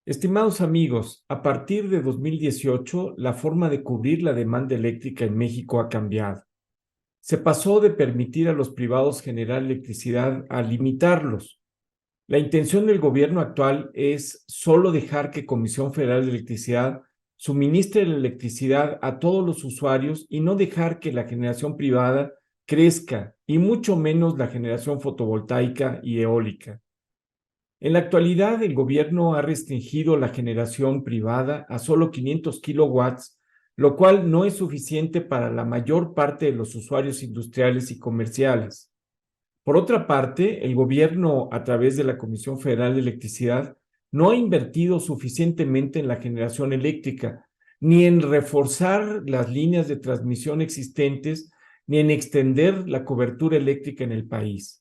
Estimados amigos, a partir de 2018, la forma de cubrir la demanda eléctrica en México ha cambiado. Se pasó de permitir a los privados generar electricidad a limitarlos. La intención del gobierno actual es solo dejar que Comisión Federal de Electricidad suministre la electricidad a todos los usuarios y no dejar que la generación privada crezca, y mucho menos la generación fotovoltaica y eólica. En la actualidad, el gobierno ha restringido la generación privada a solo 500 kilowatts, lo cual no es suficiente para la mayor parte de los usuarios industriales y comerciales. Por otra parte, el gobierno, a través de la Comisión Federal de Electricidad, no ha invertido suficientemente en la generación eléctrica, ni en reforzar las líneas de transmisión existentes, ni en extender la cobertura eléctrica en el país.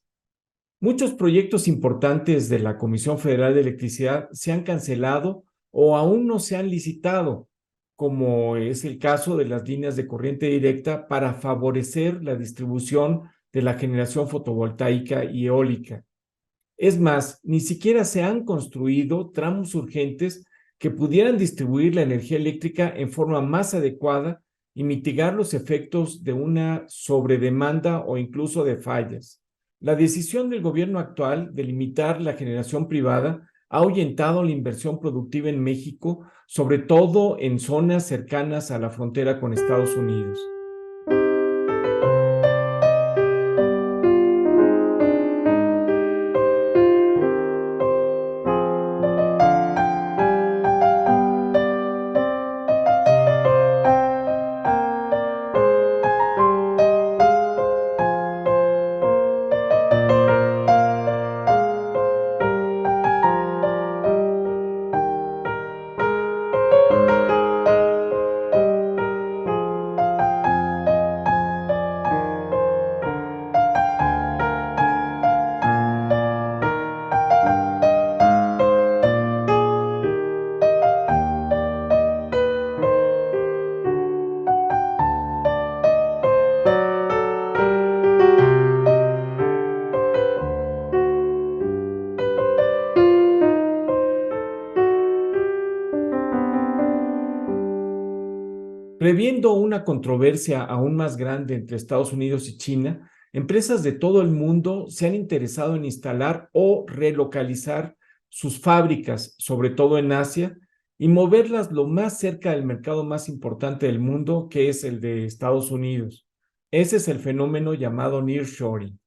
Muchos proyectos importantes de la Comisión Federal de Electricidad se han cancelado o aún no se han licitado, como es el caso de las líneas de corriente directa para favorecer la distribución de la generación fotovoltaica y eólica. Es más, ni siquiera se han construido tramos urgentes que pudieran distribuir la energía eléctrica en forma más adecuada y mitigar los efectos de una sobredemanda o incluso de fallas. La decisión del gobierno actual de limitar la generación privada ha ahuyentado la inversión productiva en México, sobre todo en zonas cercanas a la frontera con Estados Unidos. Previendo una controversia aún más grande entre Estados Unidos y China, empresas de todo el mundo se han interesado en instalar o relocalizar sus fábricas, sobre todo en Asia, y moverlas lo más cerca del mercado más importante del mundo, que es el de Estados Unidos. Ese es el fenómeno llamado nearshoring.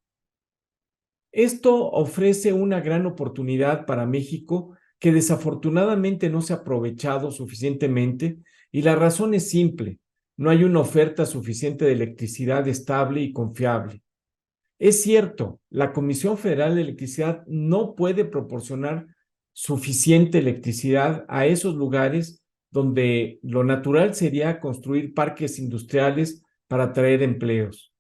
Esto ofrece una gran oportunidad para México que desafortunadamente no se ha aprovechado suficientemente, y la razón es simple: no hay una oferta suficiente de electricidad estable y confiable. Es cierto, la Comisión Federal de Electricidad no puede proporcionar suficiente electricidad a esos lugares donde lo natural sería construir parques industriales para atraer empleos.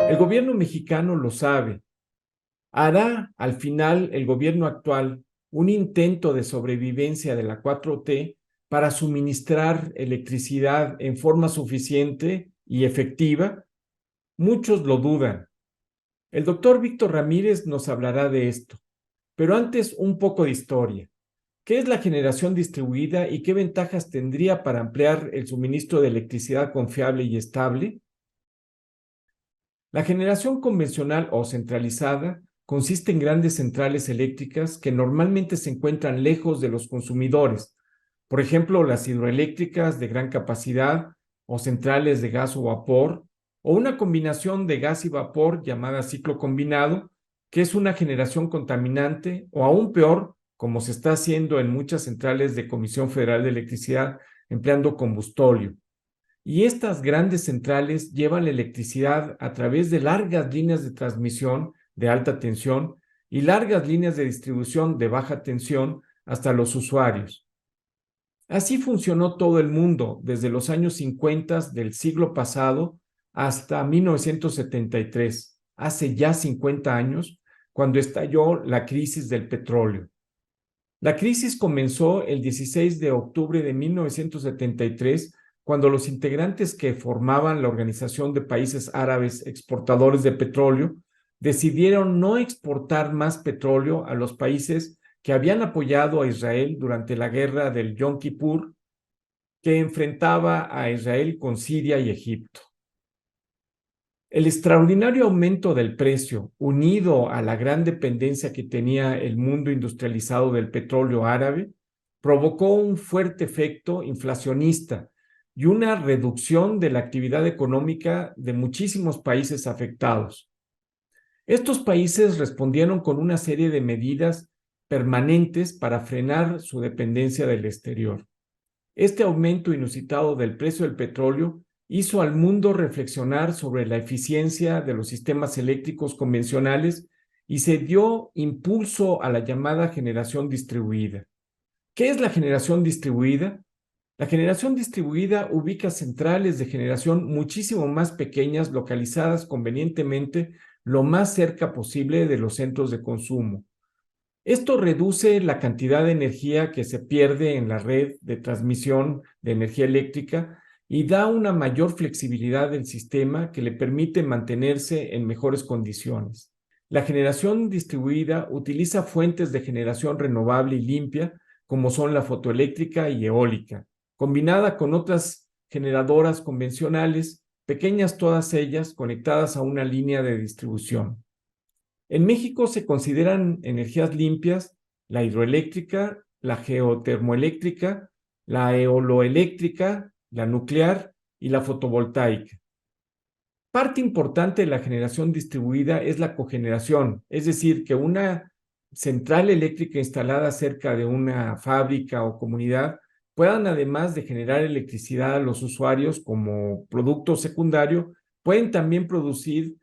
El gobierno mexicano lo sabe. ¿Hará al final el gobierno actual un intento de sobrevivencia de la 4T para suministrar electricidad en forma suficiente y efectiva? Muchos lo dudan. El doctor Víctor Ramírez nos hablará de esto, pero antes un poco de historia. ¿Qué es la generación distribuida y qué ventajas tendría para ampliar el suministro de electricidad confiable y estable? La generación convencional o centralizada consiste en grandes centrales eléctricas que normalmente se encuentran lejos de los consumidores, por ejemplo, las hidroeléctricas de gran capacidad o centrales de gas o vapor, o una combinación de gas y vapor llamada ciclo combinado, que es una generación contaminante, o aún peor, como se está haciendo en muchas centrales de Comisión Federal de Electricidad, empleando combustóleo. Y estas grandes centrales llevan la electricidad a través de largas líneas de transmisión de alta tensión y largas líneas de distribución de baja tensión hasta los usuarios. Así funcionó todo el mundo desde los años 50 del siglo pasado hasta 1973, hace ya 50 años, cuando estalló la crisis del petróleo. La crisis comenzó el 16 de octubre de 1973, cuando los integrantes que formaban la Organización de Países Árabes Exportadores de Petróleo decidieron no exportar más petróleo a los países que habían apoyado a Israel durante la guerra del Yom Kippur, que enfrentaba a Israel con Siria y Egipto. El extraordinario aumento del precio, unido a la gran dependencia que tenía el mundo industrializado del petróleo árabe, provocó un fuerte efecto inflacionista y una reducción de la actividad económica de muchísimos países afectados. Estos países respondieron con una serie de medidas permanentes para frenar su dependencia del exterior. Este aumento inusitado del precio del petróleo hizo al mundo reflexionar sobre la eficiencia de los sistemas eléctricos convencionales y se dio impulso a la llamada generación distribuida. ¿Qué es la generación distribuida? La generación distribuida ubica centrales de generación muchísimo más pequeñas, localizadas convenientemente lo más cerca posible de los centros de consumo. Esto reduce la cantidad de energía que se pierde en la red de transmisión de energía eléctrica y da una mayor flexibilidad del sistema que le permite mantenerse en mejores condiciones. La generación distribuida utiliza fuentes de generación renovable y limpia, como son la fotoeléctrica y eólica, combinada con otras generadoras convencionales, pequeñas todas ellas conectadas a una línea de distribución. En México se consideran energías limpias la hidroeléctrica, la geotermoeléctrica, la eoloeléctrica, la nuclear y la fotovoltaica. Parte importante de la generación distribuida es la cogeneración, es decir, que una central eléctrica instalada cerca de una fábrica o comunidad puedan, además de generar electricidad a los usuarios como producto secundario, pueden también producir,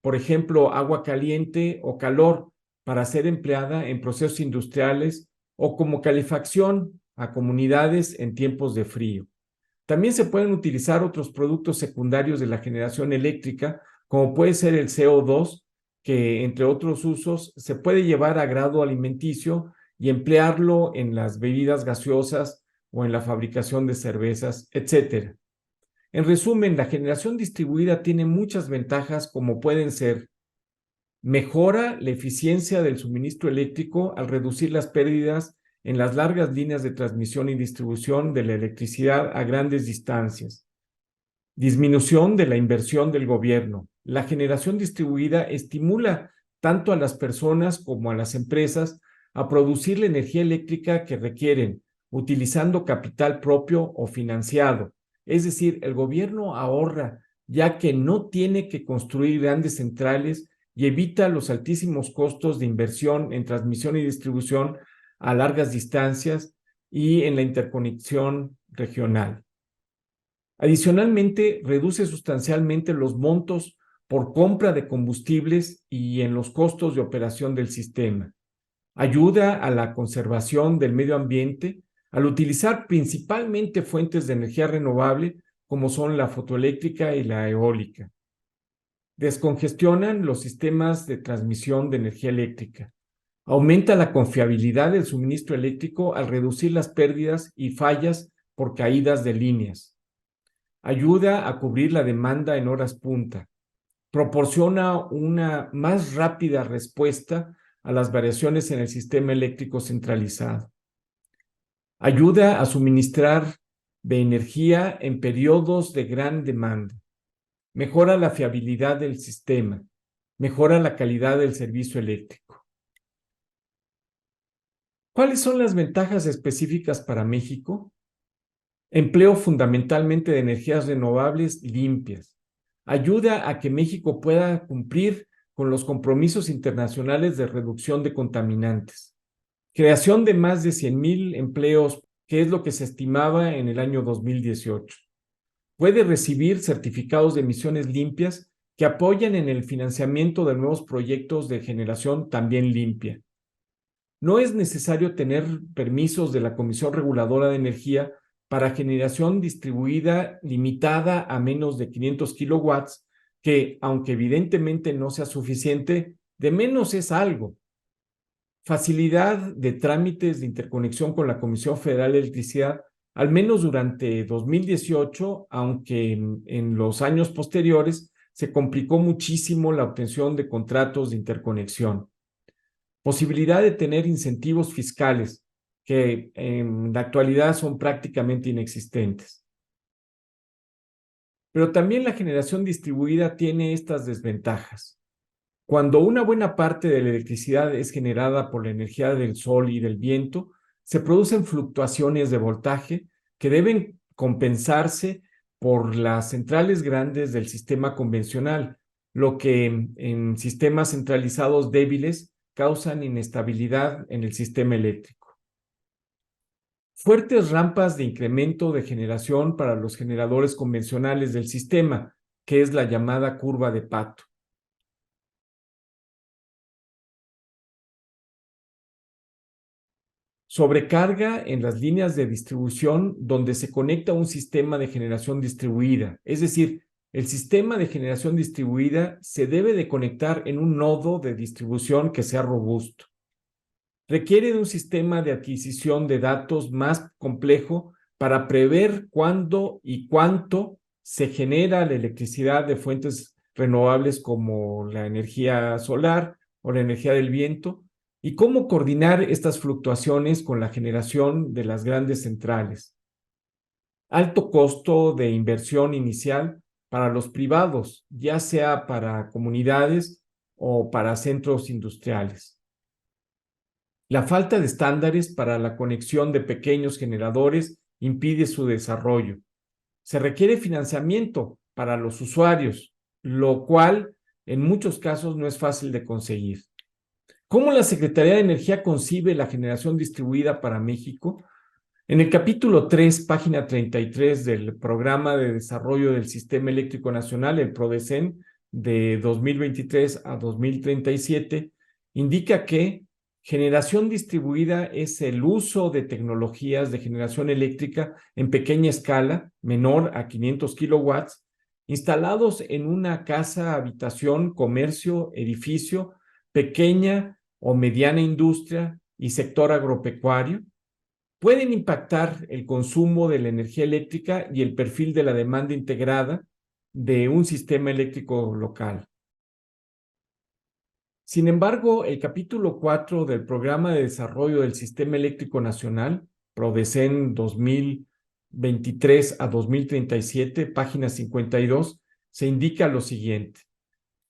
por ejemplo, agua caliente o calor para ser empleada en procesos industriales o como calefacción a comunidades en tiempos de frío. También se pueden utilizar otros productos secundarios de la generación eléctrica, como puede ser el CO2, que entre otros usos se puede llevar a grado alimenticio y emplearlo en las bebidas gaseosas o en la fabricación de cervezas, etc. En resumen, la generación distribuida tiene muchas ventajas, como pueden ser: mejora la eficiencia del suministro eléctrico al reducir las pérdidas en las largas líneas de transmisión y distribución de la electricidad a grandes distancias. Disminución de la inversión del gobierno. La generación distribuida estimula tanto a las personas como a las empresas a producir la energía eléctrica que requieren, utilizando capital propio o financiado. Es decir, el gobierno ahorra, ya que no tiene que construir grandes centrales y evita los altísimos costos de inversión en transmisión y distribución a largas distancias y en la interconexión regional. Adicionalmente, reduce sustancialmente los montos por compra de combustibles y en los costos de operación del sistema. Ayuda a la conservación del medio ambiente al utilizar principalmente fuentes de energía renovable como son la fotoeléctrica y la eólica. Descongestionan los sistemas de transmisión de energía eléctrica. Aumenta la confiabilidad del suministro eléctrico al reducir las pérdidas y fallas por caídas de líneas. Ayuda a cubrir la demanda en horas punta. Proporciona una más rápida respuesta a las variaciones en el sistema eléctrico centralizado. Ayuda a suministrar de energía en periodos de gran demanda. Mejora la fiabilidad del sistema. Mejora la calidad del servicio eléctrico. ¿Cuáles son las ventajas específicas para México? Empleo fundamentalmente de energías renovables limpias. Ayuda a que México pueda cumplir con los compromisos internacionales de reducción de contaminantes. Creación de más de 100,000 empleos, que es lo que se estimaba en el año 2018. Puede recibir certificados de emisiones limpias que apoyan en el financiamiento de nuevos proyectos de generación también limpia. No es necesario tener permisos de la Comisión Reguladora de Energía para generación distribuida limitada a menos de 500 kilowatts, que, aunque evidentemente no sea suficiente, de menos es algo. Facilidad de trámites de interconexión con la Comisión Federal de Electricidad, al menos durante 2018, aunque en los años posteriores se complicó muchísimo la obtención de contratos de interconexión. Posibilidad de tener incentivos fiscales, que en la actualidad son prácticamente inexistentes. Pero también la generación distribuida tiene estas desventajas. Cuando una buena parte de la electricidad es generada por la energía del sol y del viento, se producen fluctuaciones de voltaje que deben compensarse por las centrales grandes del sistema convencional, lo que en sistemas centralizados débiles causan inestabilidad en el sistema eléctrico. Fuertes rampas de incremento de generación para los generadores convencionales del sistema, que es la llamada curva de Pato. Sobrecarga en las líneas de distribución donde se conecta un sistema de generación distribuida. Es decir, el sistema de generación distribuida se debe de conectar en un nodo de distribución que sea robusto. Requiere de un sistema de adquisición de datos más complejo para prever cuándo y cuánto se genera la electricidad de fuentes renovables como la energía solar o la energía del viento, y cómo coordinar estas fluctuaciones con la generación de las grandes centrales. Alto costo de inversión inicial para los privados, ya sea para comunidades o para centros industriales. La falta de estándares para la conexión de pequeños generadores impide su desarrollo. Se requiere financiamiento para los usuarios, lo cual en muchos casos no es fácil de conseguir. ¿Cómo la Secretaría de Energía concibe la generación distribuida para México? En el capítulo 3, página 33 del Programa de Desarrollo del Sistema Eléctrico Nacional, el PRODECEN, de 2023 a 2037, indica que generación distribuida es el uso de tecnologías de generación eléctrica en pequeña escala, menor a 500 kilowatts, instalados en una casa, habitación, comercio, edificio, pequeña o mediana industria y sector agropecuario. Pueden impactar el consumo de la energía eléctrica y el perfil de la demanda integrada de un sistema eléctrico local. Sin embargo, el capítulo 4 del Programa de Desarrollo del Sistema Eléctrico Nacional, PRODECEN 2023 a 2037, página 52, se indica lo siguiente.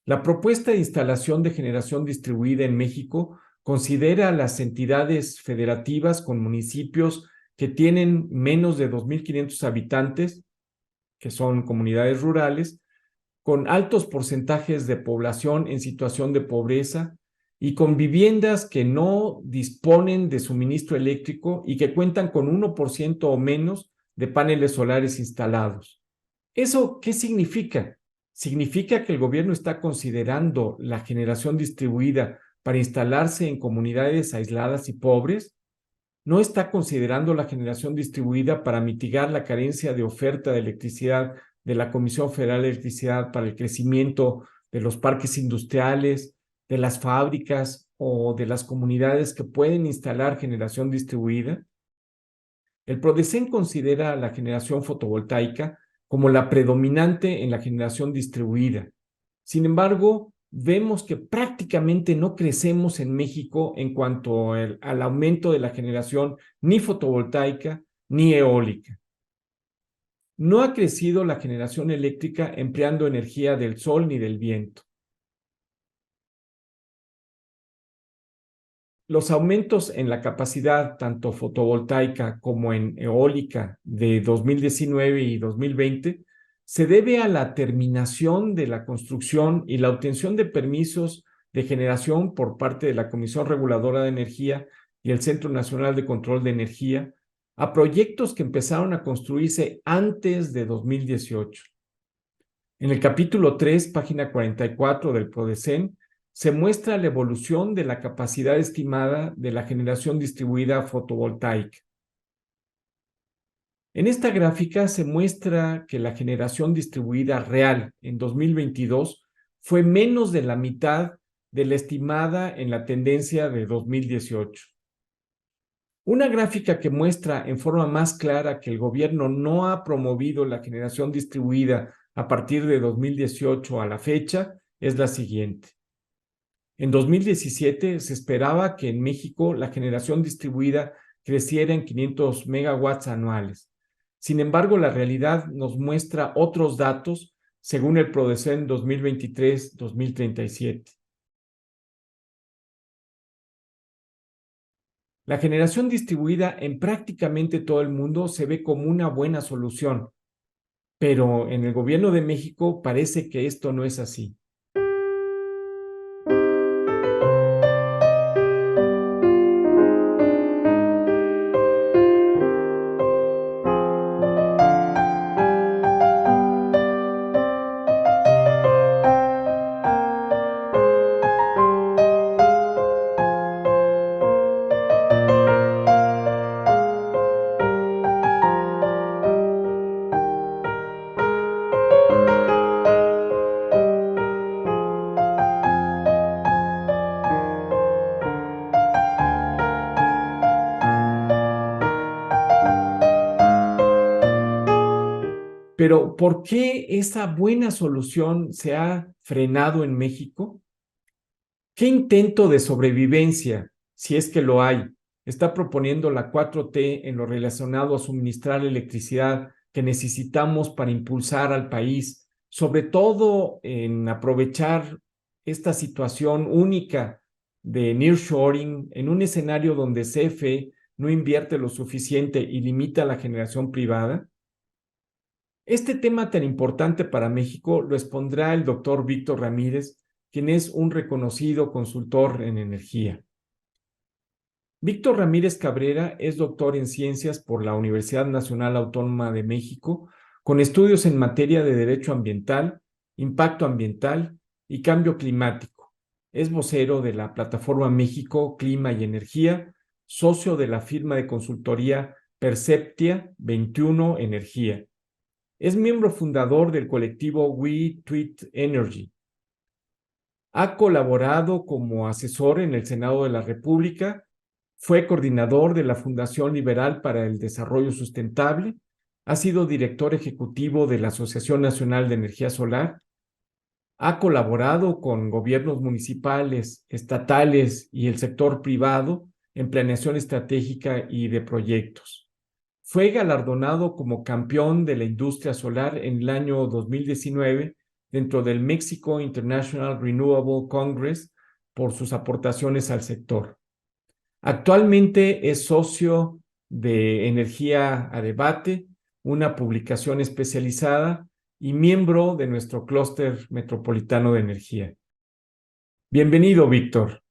La propuesta de instalación de generación distribuida en México considera a las entidades federativas con municipios que tienen menos de 2,500 habitantes, que son comunidades rurales, con altos porcentajes de población en situación de pobreza y con viviendas que no disponen de suministro eléctrico y que cuentan con 1% o menos de paneles solares instalados. ¿Eso qué significa? Significa que el gobierno está considerando la generación distribuida para instalarse en comunidades aisladas y pobres. No está considerando la generación distribuida para mitigar la carencia de oferta de electricidad de la Comisión Federal de Electricidad para el crecimiento de los parques industriales, de las fábricas o de las comunidades que pueden instalar generación distribuida. El PRODECEN considera la generación fotovoltaica como la predominante en la generación distribuida. Sin embargo, vemos que prácticamente no crecemos en México en cuanto al aumento de la generación ni fotovoltaica ni eólica. No ha crecido la generación eléctrica empleando energía del sol ni del viento. Los aumentos en la capacidad tanto fotovoltaica como en eólica de 2019 y 2020 Se debe a la terminación de la construcción y la obtención de permisos de generación por parte de la Comisión Reguladora de Energía y el Centro Nacional de Control de Energía a proyectos que empezaron a construirse antes de 2018. En el capítulo 3, página 44 del PRODECEN, se muestra la evolución de la capacidad estimada de la generación distribuida fotovoltaica. En esta gráfica se muestra que la generación distribuida real en 2022 fue menos de la mitad de la estimada en la tendencia de 2018. Una gráfica que muestra en forma más clara que el gobierno no ha promovido la generación distribuida a partir de 2018 a la fecha es la siguiente. En 2017 se esperaba que en México la generación distribuida creciera en 500 megawatts anuales. Sin embargo, la realidad nos muestra otros datos según el PRODECEN 2023-2037. La generación distribuida en prácticamente todo el mundo se ve como una buena solución, pero en el gobierno de México parece que esto no es así. Pero ¿por qué esa buena solución se ha frenado en México? ¿Qué intento de sobrevivencia, si es que lo hay, está proponiendo la 4T en lo relacionado a suministrar la electricidad que necesitamos para impulsar al país, sobre todo en aprovechar esta situación única de nearshoring en un escenario donde CFE no invierte lo suficiente y limita la generación privada? Este tema tan importante para México lo expondrá el doctor Víctor Ramírez, quien es un reconocido consultor en energía. Víctor Ramírez Cabrera es doctor en ciencias por la Universidad Nacional Autónoma de México, con estudios en materia de derecho ambiental, impacto ambiental y cambio climático. Es vocero de la plataforma México, Clima y Energía, socio de la firma de consultoría Perceptia 21 Energía. Es miembro fundador del colectivo We Tweet Energy. Ha colaborado como asesor en el Senado de la República, fue coordinador de la Fundación Liberal para el Desarrollo Sustentable, ha sido director ejecutivo de la Asociación Nacional de Energía Solar, ha colaborado con gobiernos municipales, estatales y el sector privado en planeación estratégica y de proyectos. Fue galardonado como campeón de la industria solar en el año 2019 dentro del Mexico International Renewable Congress por sus aportaciones al sector. Actualmente es socio de Energía a Debate, una publicación especializada y miembro de nuestro clúster metropolitano de energía. Bienvenido, Víctor.